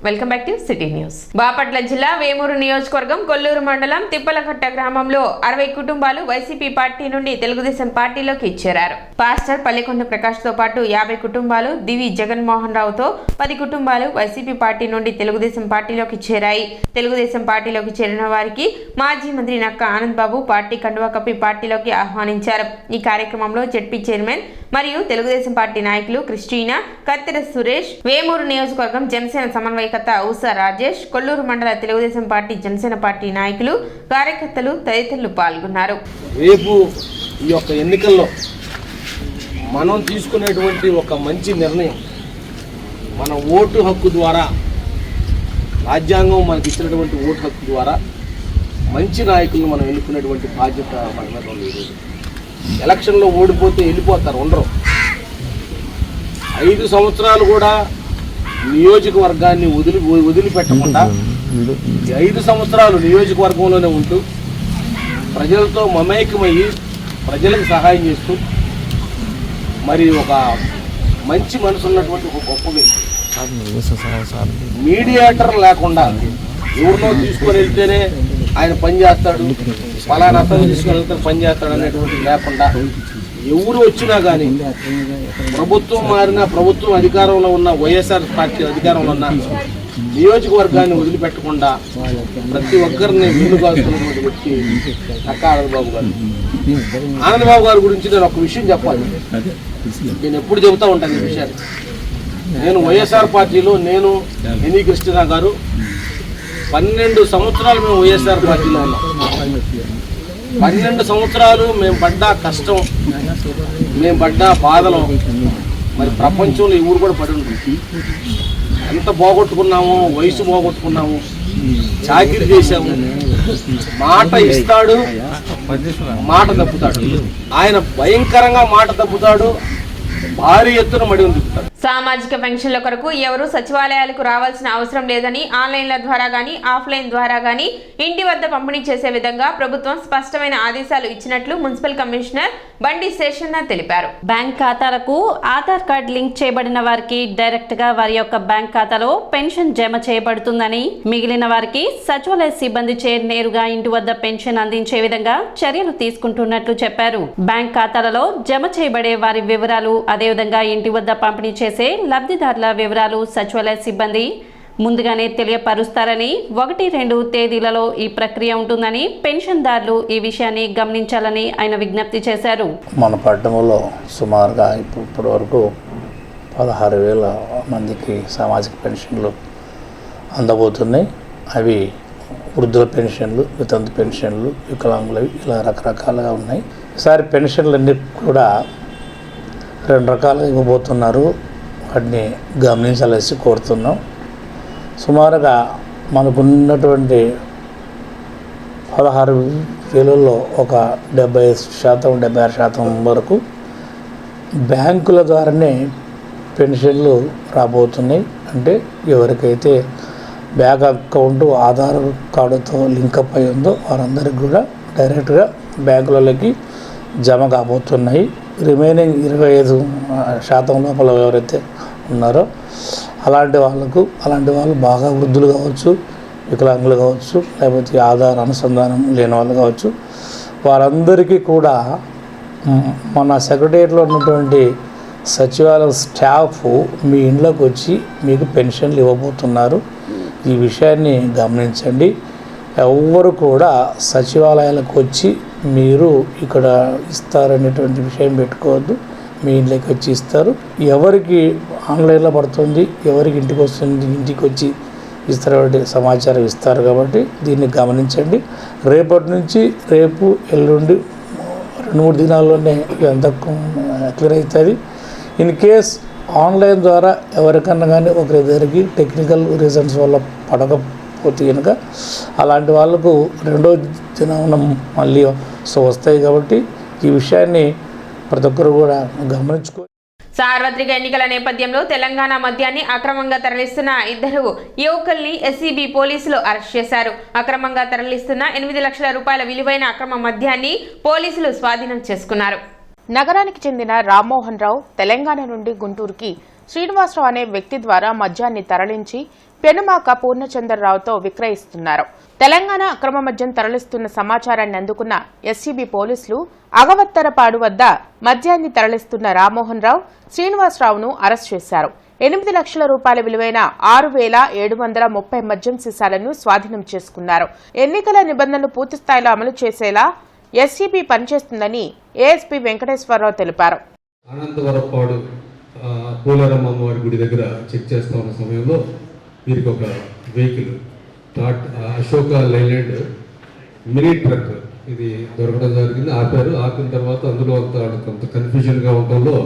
Welcome back to city news. Bapatla జిల్లా వేమూరు నియోజకవర్గం కొల్లూరు మండలం తిప్పలకట్ట గ్రామంలో 60 కుటుంబాలు వైసీపీ పార్టీ నుండి తెలుగుదేశం పార్టీలోకి చేరారు. పాస్టర్ పల్లికొండ ప్రకాష్ తో పాటు 50 కుటుంబాలు దివి జగన్మోహన్ రావుతో 10 కుటుంబాలు వైసీపీ పార్టీ నుండి తెలుగుదేశం పార్టీలోకి చేరాయి. తెలుగుదేశం పార్టీలోకి చేరిన వారికి మాజీ మంత్రి నక్క ఆనంద్ బాబు పార్టీ కండువా కప్పి పార్టీలోకి ఆహ్వానించారు. ఈ కార్యక్రమంలో జెడ్పీ చైర్మన్ మరియు తెలుగుదేశం పార్టీ నాయకులు క్రిస్టీనా, కత్తెర సురేష్, వేమూరు నియోజకవర్గం జనసేన సమన్వయకర్త ఊసా రాజేష్, కొల్లూరు మండల తెలుగుదేశం పార్టీ జనసేన పార్టీ నాయకులు, కార్యకర్తలు తదితరులు పాల్గొన్నారు. రేపు ఈ యొక్క ఎన్నికల్లో మనం తీసుకునేటువంటి ఒక మంచి నిర్ణయం, మన ఓటు హక్కు ద్వారా, రాజ్యాంగం మనకి ఇచ్చినటువంటి ఓటు హక్కు ద్వారా మంచి నాయకులను మనం ఎన్నుకునేటువంటి బాధ్యత మన మీద ఉంది. ఎలక్షన్లో ఓడిపోతే వెళ్ళిపోతారు, ఉండరు. 5 సంవత్సరాలు కూడా నియోజకవర్గాన్ని వదిలిపెట్టకుండా 5 సంవత్సరాలు నియోజకవర్గంలోనే ఉంటూ ప్రజలతో మమేకమయ్యి ప్రజలకు సహాయం చేస్తూ మరి ఒక మంచి మనసు ఉన్నటువంటి ఒక గొప్ప వ్యక్తి. మీడియేటర్ లేకుండా ఎవరినో తీసుకొని వెళ్తేనే ఆయన పని చేస్తాడు, ఫలానా అతను తీసుకొని వెళ్తే పని చేస్తాడు అనేటువంటి లేకుండా ఎవరు వచ్చినా కానీ ప్రభుత్వం మారినా, ప్రభుత్వం అధికారంలో ఉన్న వైఎస్ఆర్ పార్టీ అధికారంలో ఉన్న నియోజకవర్గాన్ని వదిలిపెట్టకుండా ప్రతి ఒక్కరిని వెన్నుగాస్తున్నటువంటి వ్యక్తి నక్క ఆనందబాబు గారు. ఆనందబాబు గారి గురించి నేను ఒక విషయం చెప్పాలి. నేను ఎప్పుడు చెబుతూ ఉంటాను ఈ విషయాన్ని. నేను వైఎస్ఆర్ పార్టీలో నేను ఎన్ని క్రిస్టినా గారు 12 సంవత్సరాలు మేము వైఎస్ఆర్ పార్టీలో ఉన్నాం. 12 సంవత్సరాలు మేము పడ్డ కష్టం, మేము పడ్డ బాధలు మరి ప్రపంచంలో ఈ ఊరు కూడా పడి ఉంటుంది. ఎంత పోగొట్టుకున్నాము, వయసు పోగొట్టుకున్నాము, చాకిరీ చేశాము. మాట ఇస్తాడు, మాట తప్పుతాడు. ఆయన భయంకరంగా మాట తప్పుతాడు, భారీ ఎత్తున మడి తిప్పుతాడు. సామాజిక పెన్షన్ల కొరకు ఎవరు సచివాలయాలకు రావాల్సిన అవసరం లేదని ఆన్లైన్ల ద్వారా గానీ ఆఫ్లైన్ ద్వారా గానీ ఇంటి వద్ద పంపిణీ చేసే విధంగా ప్రభుత్వం స్పష్టమైన ఆదేశాలు ఇచ్చినట్లు మున్సిపల్ కమిషనర్ బండి శేషన్న తెలిపారు. బ్యాంక్ ఖాతాలకు ఆధార్ కార్డ్ లింక్ చేయబడిన వారికి డైరెక్ట్ గా వారి యొక్క బ్యాంక్ ఖాతాలో పెన్షన్ జమ చేయబడుతుందని, మిగిలిన వారికి సచివాలయ సిబ్బంది నేరుగా ఇంటి వద్ద పెన్షన్ అందించే విధంగా చర్యలు తీసుకుంటున్నట్లు చెప్పారు. బ్యాంక్ ఖాతాలలో జమ చేయబడే వారి వివరాలు, అదేవిధంగా ఇంటి వద్ద పంపిణీ చేసే లబ్ధిదారుల వివరాలు సచివాలయ సిబ్బంది ముందుగానే తెలియపరుస్తారని, 1-2 తేదీలలో ఈ ప్రక్రియ ఉంటుందని పెన్షన్దారులు ఈ విషయాన్ని గమనించాలని ఆయన విజ్ఞప్తి చేశారు. మన పట్టణంలో సుమారుగా ఇప్పటి వరకు 16,000 మందికి సామాజిక పెన్షన్లు అందబోతున్నాయి. అవి వృద్ధుల పెన్షన్లు, వితంతు పెన్షన్లు, వికలాంగులవి, ఇలా రకరకాలుగా ఉన్నాయి. ఈసారి పెన్షన్లన్నీ కూడా 2 రకాలుగా ఇవ్వబోతున్నారు. వాటిని గమనించాల్సి కోరుతున్నాం. సుమారుగా మనకున్నటువంటి 16,000లో ఒక 70-76% వరకు బ్యాంకుల ద్వారానే పెన్షన్లు రాబోతున్నాయి. అంటే ఎవరికైతే బ్యాంక్ అకౌంట్ ఆధార్ కార్డుతో లింకప్ అయి ఉందో వారందరికీ కూడా డైరెక్ట్గా బ్యాంకులలోకి జమ కాబోతున్నాయి. రిమైనింగ్ 25% లోపల ఎవరైతే ఉన్నారో అలాంటి వాళ్ళు బాగా వృద్ధులు కావచ్చు, వికలాంగులు కావచ్చు, లేకపోతే ఆధార్ అనుసంధానం లేని వాళ్ళు కావచ్చు, వారందరికీ కూడా మన సెక్రటేరియట్లో ఉన్నటువంటి సచివాలయం స్టాఫ్ మీ ఇంట్లోకి వచ్చి మీకు పెన్షన్లు ఇవ్వబోతున్నారు. ఈ విషయాన్ని గమనించండి. ఎవ్వరు కూడా సచివాలయాలకు వచ్చి మీరు ఇక్కడ ఇస్తారనేటువంటి విషయం పెట్టుకోవద్దు. మీ ఇంట్లోకి వచ్చి ఇస్తారు. ఎవరికి ఆన్లైన్లో పడుతుంది, ఎవరికి ఇంటికి వస్తుంది, ఇంటికి వచ్చి ఇస్తారు సమాచారం ఇస్తారు. కాబట్టి దీన్ని గమనించండి. రేపటి నుంచి రేపు ఎల్లుండి 2-3 దినాల్లోనే ఇదంతా క్లియర్ అవుతుంది. ఇన్ కేస్ ఆన్లైన్ ద్వారా ఎవరికన్నా కానీ ఒకరి దగ్గరికి టెక్నికల్ రీజన్స్ వల్ల పడకపోతే కనుక అలాంటి వాళ్ళకు 2వ దినం మళ్ళీ వస్తాయి. కాబట్టి ఈ విషయాన్ని ప్రతి ఒక్కరు కూడా గమనించుకో. సార్వత్రిక ఎన్నికల నేపథ్యంలో తెలంగాణ మద్యాన్ని అక్రమంగా తరలిస్తున్న 2 యువకుల్ని ఎస్సీబీ పోలీసులు అరెస్ట్ చేశారు. అక్రమంగా తరలిస్తున్న 8 లక్షల రూపాయల విలువైన అక్రమ మద్యాన్ని పోలీసులు స్వాధీనం చేసుకున్నారు. నగరానికి చెందిన రామ్మోహన్ రావు తెలంగాణ నుండి గుంటూరుకి శ్రీనివాసరావు అనే వ్యక్తి ద్వారా మద్యాన్ని తరలించి పెనుమాక పూర్ణచంద్రరావుతో విక్రయిస్తున్నారు. తెలంగాణ అక్రమ మద్యం తరలిస్తున్న సమాచారాన్ని అందుకున్న ఎస్సీబీ పోలీసులు అగవత్తరపాడు వద్ద మద్యాన్ని తరలిస్తున్న రామ్మోహన్ రావు, శ్రీనివాసరావును అరెస్ట్ చేశారు. 8 లక్షల రూపాయల విలువైన 6,730 మద్యం సీసాలను స్వాధీనం చేసుకున్నారు. ఎన్నికల నిబంధనలు పూర్తిస్థాయిలో అమలు చేసేలా ఎస్సీబీ పనిచేస్తుందని ఏఎస్పీ వెంకటేశ్వరరావు తెలిపారు. అనంతవరపాడు పోలేరమ్మ అమ్మవారి గుడి దగ్గర చెక్ చేస్తా ఉన్న సమయంలో వీరికి ఒక vehicle Ashoka Leyland mini truck ఇది దొరకడం జరిగింది. ఆపిన తర్వాత అందులో కొంత కన్ఫ్యూజన్గా ఉండడంలో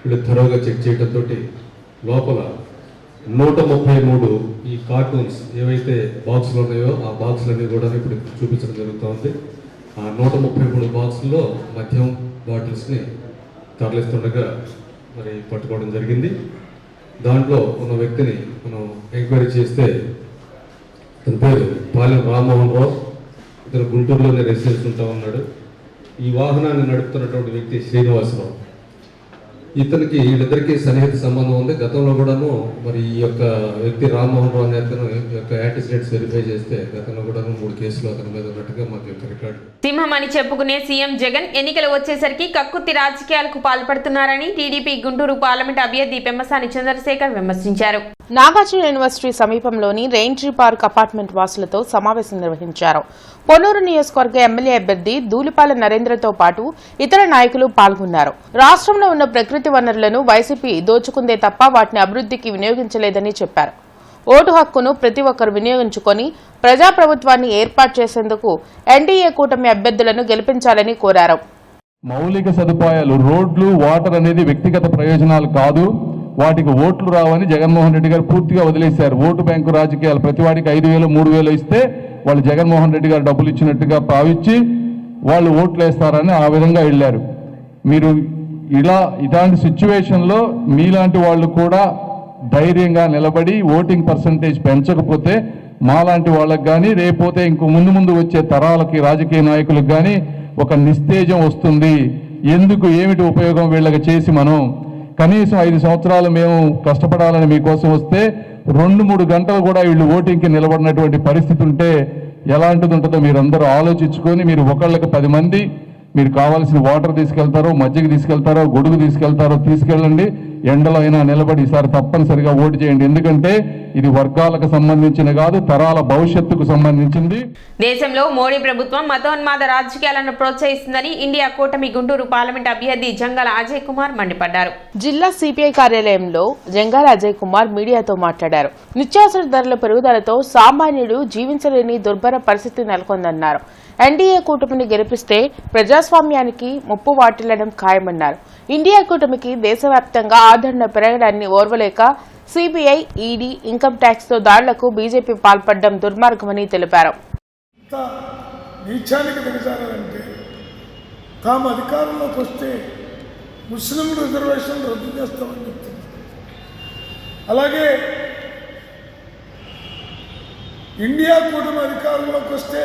వీళ్ళు త్వరగా చెక్ చేయడంతో లోపల 133 ఈ కార్టూన్స్ ఏవైతే బాక్సులు ఉన్నాయో ఆ బాక్సులన్నీ కూడా ఇప్పుడు చూపించడం జరుగుతూ ఉంది. ఆ 133 బాక్సుల్లో మద్యం బాటిల్స్ని తరలిస్తుండగా మరి పట్టుకోవడం జరిగింది. దాంట్లో ఉన్న వ్యక్తిని మనం ఎంక్వైరీ చేస్తే తన పేరు పాలెం రామ్మోహన్ రావు, ఇతను గుంటూరులోనే రెసిడెన్స్ ఉంటా ఉన్నాడు. ఈ వాహనాన్ని నడుపుతున్నటువంటి వ్యక్తి శ్రీనివాసరావు. ఇతనికి వీళ్ళిద్దరికీ సన్నిహిత సంబంధం ఉంది. గతంలో కూడాను మరి ఈ యొక్క వ్యక్తి రామ్మోహన్ రావు అనే అతను యొక్క యాంటిసిడెంట్స్ వెరిఫై చేస్తే గతంలో కూడాను 3 కేసులు అతని మీద ఉన్నట్టుగా మాకు యొక్క రికార్డు. సింహం అని చెప్పుకునే సీఎం జగన్ ఎన్నికలు వచ్చేసరికి కక్కుర్తి రాజకీయాలకు పాల్పడుతున్నారని టీడీపీ గుంటూరు పార్లమెంట్ అభ్యర్థి పెమ్మసాని చంద్రశేఖర్ విమర్శించారు. నాగార్జున యూనివర్సిటీ సమీపంలోని రెయిన్ట్రీ పార్క్ అపార్ట్మెంట్ వాసులతో సమావేశం నిర్వహించారు. పొన్నూరు నియోజకవర్గ ఎమ్మెల్యే అభ్యర్థి ధూళిపాల నరేంద్రతో పాటు ఇతర నాయకులు పాల్గొన్నారు. రాష్ట్రంలో ఉన్న ప్రకృతి వనరులను వైసీపీ దోచుకుందే తప్ప వాటిని అభివృద్ధికి వినియోగించలేదని చెప్పారు. ఓటు హక్కును ప్రతి ఒక్కరు వినియోగించుకొని ప్రజాప్రభుత్వాన్ని ఏర్పాటు చేసేందుకు ఎన్డీఏ కూటమి అభ్యర్థులను గెలిపించాలని కోరారు. మౌలిక సదుపాయాలు, రోడ్లు, వాటర్ అనేది వ్యక్తిగత ప్రయోజనాలు కాదు. వాటికి ఓట్లు రావని జగన్మోహన్ రెడ్డి గారు పూర్తిగా వదిలేశారు. ఓటు బ్యాంకు రాజకీయాలు, ప్రతి వాడికి 5,000 3,000 ఇస్తే వాళ్ళు జగన్మోహన్ రెడ్డి గారు డబ్బులు ఇచ్చినట్టుగా భావించి వాళ్ళు ఓట్లు వేస్తారని ఆ విధంగా వెళ్ళారు. మీరు ఇలాంటి సిచ్యువేషన్లో మీలాంటి వాళ్ళు కూడా ధైర్యంగా నిలబడి ఓటింగ్ పర్సంటేజ్ పెంచకపోతే మాలాంటి వాళ్ళకి కానీ రేపోతే ఇంకో ముందు వచ్చే తరాలకి రాజకీయ నాయకులకు కానీ ఒక నిస్తేజం వస్తుంది. ఎందుకు ఏమిటి ఉపయోగం వీళ్ళకి చేసి మనం కనీసం 5 సంవత్సరాలు మేము కష్టపడాలని మీకోసం వస్తే 2-3 గంటలు కూడా వీళ్ళు ఓటింగ్కి నిలబడినటువంటి పరిస్థితి ఉంటే ఎలాంటిది ఉంటుందో మీరందరూ ఆలోచించుకొని మీరు ఒకళ్ళకి 10 మంది మీరు కావాల్సిన వాటర్ తీసుకెళ్తారో, మజ్జిగ తీసుకెళ్తారో, గొడుగు తీసుకెళ్తారో తీసుకెళ్ళండి. ఎండలో అయినా నిలబడి ఈసారి తప్పనిసరిగా ఓటు చేయండి. ఎందుకంటే ఇది వర్గాలకు సంబంధించిన కాదు, తరాల భవిష్యత్తుకు సంబంధించింది. దేశంలో మోడీ ప్రభుత్వం మతోన్మాద రాజకీయాలను ప్రోత్సహిస్తుందని ఇండియా కూటమి గుంటూరు పార్లమెంట్ అభ్యర్థి జంగాల అజయ్ కుమార్ మండిపడ్డారు. జిల్లా సిపిఐ కార్యాలయంలో జంగాల అజయ్ కుమార్ మీడియాతో మాట్లాడారు. నిత్యావసర ధరల పెరుగుదలతో సామాన్యుడు జీవించలేని దుర్భర పరిస్థితి నెలకొందన్నారు. ఎన్డీఏ కూటమిని గెలిపిస్తే ప్రజాస్వామ్యానికి ముప్పు వాటిల్లడం ఖాయమన్నారు. ఇండియా కూటమికి దేశవ్యాప్తంగా ఆదరణ పెరగడాన్ని ఓర్వలేక సిబిఐ, ఈడీ, ఇన్కమ్ ట్యాక్స్ తో దాడులకు బీజేపీ పాల్పడడం దుర్మార్గమని తెలిపారు. నీచానికి దిగజారంటే తాము అధికారంలోకి వస్తే ముస్లిం రిజర్వేషన్ రద్దు చేస్తామని చెప్తున్నారు. అలాగే ఇండియా కూటమి అధికారంలోకి వస్తే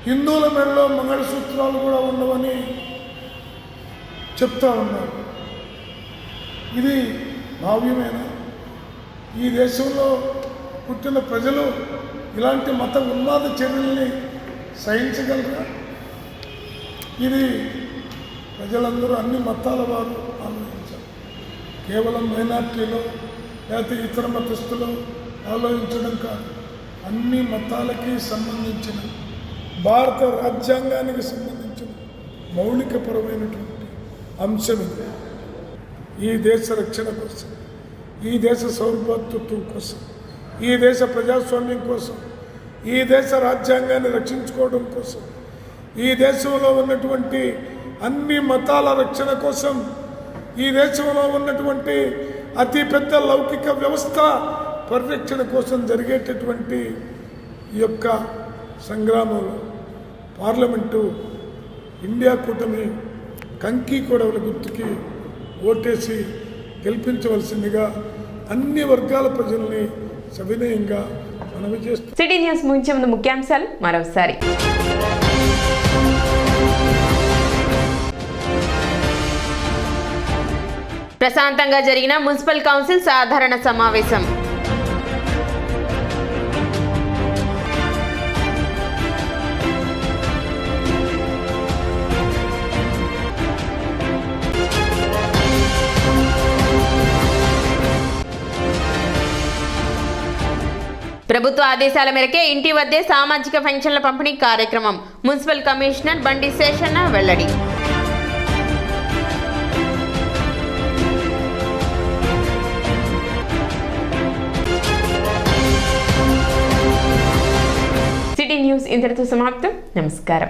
హిందువుల మెడలో మంగళసూత్రాలు కూడా ఉండవని చెప్తా ఉన్నారు. ఇది భావ్యమేనా? ఈ దేశంలో పుట్టిన ప్రజలు ఇలాంటి మత ఉన్మాద చర్యల్ని సహించగలరా? ఇది ప్రజలందరూ అన్ని మతాల వారు ఆలోచించారు. కేవలం మైనార్టీలో లేకపోతే ఇతర మతస్థులు ఆలోచించడం కాదు, అన్ని మతాలకి సంబంధించిన భారత రాజ్యాంగానికి సంబంధించిన మౌలికపరమైనటువంటి అంశం ఇది. ఈ దేశ రక్షణ కోసం, ఈ దేశ సౌరభత్వం కోసం, ఈ దేశ ప్రజాస్వామ్యం కోసం, ఈ దేశ రాజ్యాంగాన్ని రక్షించుకోవడం కోసం, ఈ దేశంలో ఉన్నటువంటి అన్ని మతాల రక్షణ కోసం, ఈ దేశంలో ఉన్నటువంటి అతిపెద్ద లౌకిక వ్యవస్థ పరిరక్షణ కోసం జరిగేటటువంటి ఈ యొక్క సంగ్రామంలో పార్లమెంటు ఇండియా కూటమి కంకి కొడవల గుర్తుకి ఓటేసి గెలిపించవలసిందిగా అన్ని వర్గాల ప్రజల్ని సవినయంగా మనవి చేస్తాం. సిటీ న్యూస్ ముగించే ముందు ముఖ్యాంశాలు మరోసారి. ప్రశాంతంగా జరిగిన మున్సిపల్ కౌన్సిల్ సాధారణ సమావేశం. ప్రభుత్వ ఆదేశాల మేరకే ఇంటి వద్దే సామాజిక పెన్షన్ల పంపిణీ కార్యక్రమం. మున్సిపల్ కమిషనర్ బండి శేషన్న వెల్లడి. సిటీ న్యూస్ ఇంతటితో సమాప్తం. నమస్కారం.